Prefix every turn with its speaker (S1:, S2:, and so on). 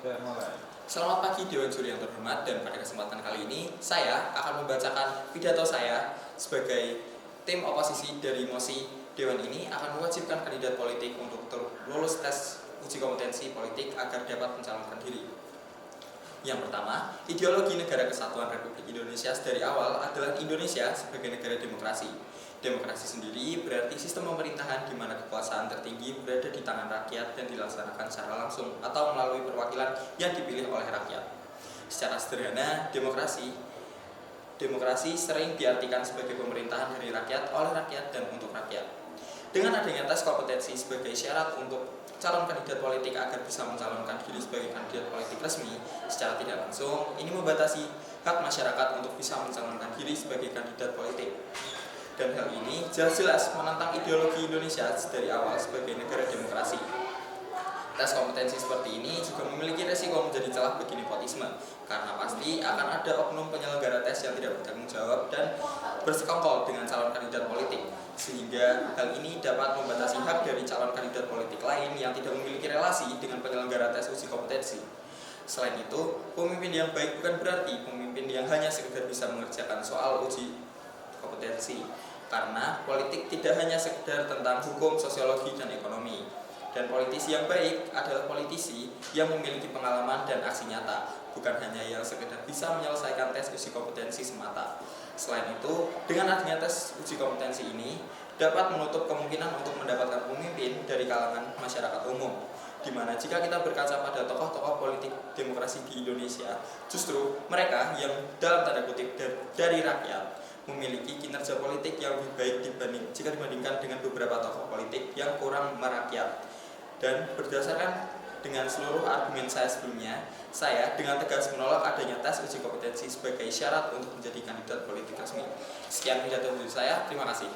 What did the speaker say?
S1: Oke, mulai.
S2: Selamat pagi Dewan Juri yang terhormat, dan pada kesempatan kali ini saya akan membacakan pidato saya sebagai tim oposisi dari mosi Dewan ini akan mewajibkan kandidat politik untuk lulus tes uji kompetensi politik agar dapat mencalonkan diri. Yang pertama, ideologi Negara Kesatuan Republik Indonesia dari awal adalah Indonesia sebagai negara demokrasi. Demokrasi sendiri berarti sistem pemerintahan di mana kekuasaan tertinggi berada di tangan rakyat dan dilaksanakan secara langsung atau melalui perwakilan yang dipilih oleh rakyat. Secara sederhana, demokrasi sering diartikan sebagai pemerintahan dari rakyat, oleh rakyat, dan untuk rakyat. Dengan adanya tes kompetensi sebagai syarat untuk calon kandidat politik agar bisa mencalonkan diri sebagai kandidat politik resmi, secara tidak langsung ini membatasi hak masyarakat untuk bisa mencalonkan diri sebagai kandidat politik. Dan hal ini jelas-jelas menentang ideologi Indonesia dari awal sebagai negara demokrasi. Tes kompetensi seperti ini juga memiliki resiko menjadi celah bagi nepotisme, karena pasti akan ada oknum penyelenggara tes yang tidak bertanggung jawab dan bersekongkol dengan calon kandidat politik, sehingga hal ini dapat membatasi hak dari calon kandidat politik lain yang tidak memiliki relasi dengan penyelenggara tes uji kompetensi. Selain itu, pemimpin yang baik bukan berarti pemimpin yang hanya sekedar bisa mengerjakan soal uji kompetensi, karena politik tidak hanya sekedar tentang hukum, sosiologi, dan ekonomi. Dan politisi yang baik adalah politisi yang memiliki pengalaman dan aksi nyata, bukan hanya yang sekedar bisa menyelesaikan tes uji kompetensi semata. Selain itu, dengan adanya tes uji kompetensi ini dapat menutup kemungkinan untuk mendapatkan pemimpin dari kalangan masyarakat umum, di mana jika kita berkaca pada tokoh-tokoh politik demokrasi di Indonesia, justru mereka yang dalam tanda kutip dari rakyat memiliki kinerja politik yang lebih baik jika dibandingkan dengan beberapa tokoh politik yang kurang merakyat. Dan berdasarkan dengan seluruh argumen saya sebelumnya, saya dengan tegas menolak adanya tes uji kompetensi sebagai syarat untuk menjadi kandidat politik resmi. Sekian pidato dari saya, terima kasih.